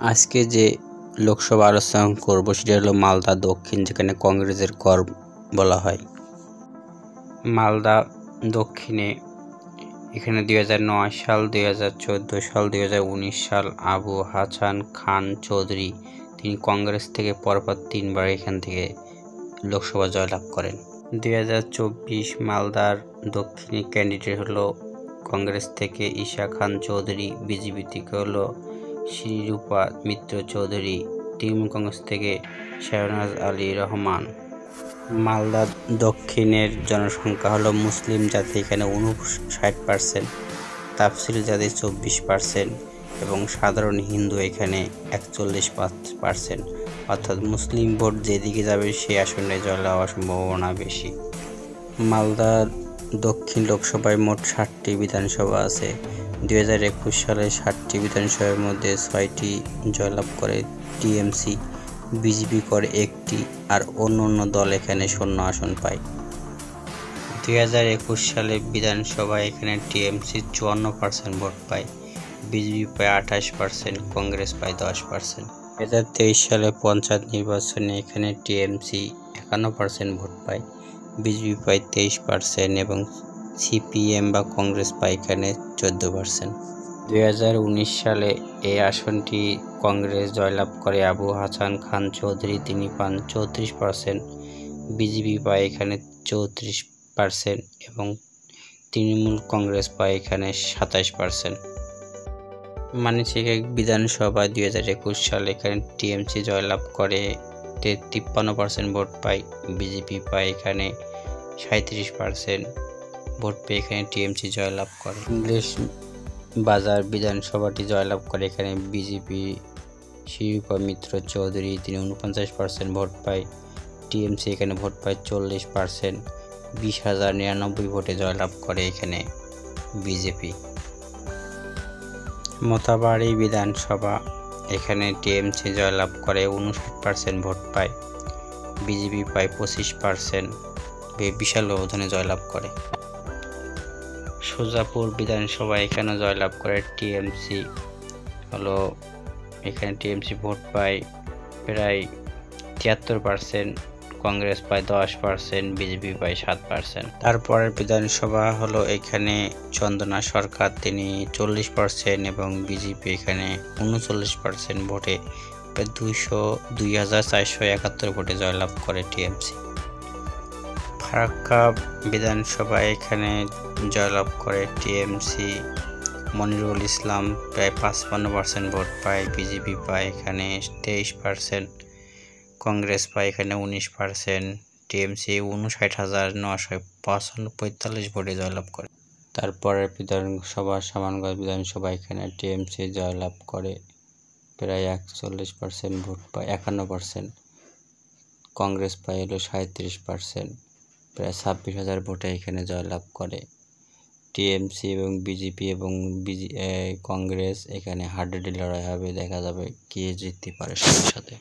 আজকে যে লোকসভা আলোচনা করব সেটা হলো মালদা দক্ষিণ, যেখানে কংগ্রেসের গড় বলা হয়। মালদা দক্ষিণে এখানে 2009 সাল, 2014 সাল, 2019 সাল আবু হাসান খান চৌধুরী তিনি কংগ্রেস থেকে পরপর 3 বার এখান থেকে লোকসভা জয়লাভ করেন। 2024 মালদার দক্ষিণী ক্যান্ডিডেট হলো কংগ্রেস থেকে ঈশা খান চৌধুরী, বিজেপি থেকে হলো শ্রীরূপা মিত্র চৌধুরী, তৃণমূল কংগ্রেস থেকে শাহনাজ আলী রহমান। মালদা দক্ষিণের জনসংখ্যা হলো মুসলিম জাতি এখানে 59%, তাফসিল জাতি 24% এবং সাধারণ হিন্দু এখানে 41%। অর্থাৎ মুসলিম ভোট যেদিকে যাবে সেই আসনে জয়লাভ হওয়ার সম্ভাবনা বেশি। মালদা দক্ষিণ লোকসভায় মোট 60টি বিধানসভা আছে। 2021 সালে 60টি বিধানসভার মধ্যে 6টি জয়লাভ করে টিএমসি, বিজেপি করে 1টি আর অন্য দল এখানে 0 আসন পায়। 2021 সালে বিধানসভায় এখানে টিএমসি 54% ভোট পায়, বিজেপি পায় 28%, কংগ্রেস পায় 10%। 2023 সালে পঞ্চায়েত নির্বাচনে এখানে টিএমসি 51% ভোট পায়, বিজেপি পায় 23% এবং সিপিএম বা কংগ্রেস পায় এখানে 14%। 2019 সালে এই আসনটি কংগ্রেস জয়লাভ করে আবু হাসান খান চৌধুরী, তিনি পান 34%, বিজেপি পায় এখানে 34% এবং তৃণমূল কংগ্রেস পায় এখানে 27%। মানিকচক বিধানসভা 2021 সালে এখানে টিএমসি জয়লাভ করে 53% ভোট পায়, বিজেপি পায় এখানে 37% ভোট পেয়ে এখানে টিএমসি জয়লাভ করে। ইংলিশ বাজার বিধানসভাটি জয়লাভ করে এখানে বিজেপি শ্রীরূপা মিত্র চৌধুরী, তিনি 49% ভোট পায়, টিএমসি এখানে ভোট পায় 40%, 20,099 ভোটে জয়লাভ করে এখানে বিজেপি। মোতাবাড়ি বিধানসভা এখানে টিএমসি জয়লাভ করে 59% ভোট পায়, বিজেপি পায় 25%, বিশাল ব্যবধানে জয়লাভ করে। সুজাপুর বিধানসভা এখানে জয়লাভ করে টিএমসি, হলো এখানে টিএমসি ভোট পায় প্রায় 73%, কংগ্রেস পায় 10%, বিজেপি পায় 7%। তারপরের বিধানসভা হলো এখানে চন্দনা সরকার, তিনি 40% এবং বিজেপি এখানে 39% ভোটে প্রায় 2,471 ভোটে জয়লাভ করে টিএমসি। ফারাক্কা বিধানসভা এখানে জয়লাভ করে টিএমসি, মনিরুল ইসলাম প্রায় 55% ভোট পায়, বিজেপি পায় এখানে 23%, কংগ্রেস পায় এখানে 19%, টিএমসি 59,945 ভোটে জয়লাভ করে। তারপরের বিধানসভা সামানগঞ্জ বিধানসভা এখানে টিএমসি জয়লাভ করে প্রায় 41% ভোট পায়, 51%, কংগ্রেস পায় হলো 37%, প্রায় 26,000 ভোটে এখানে জয়লাভ করে টিএমসি এবং বিজেপি এবং কংগ্রেস। এখানে হাড্ডাহাড্ডি লড়াই হবে, দেখা যাবে কে জিততে পারে সাথে সাথে।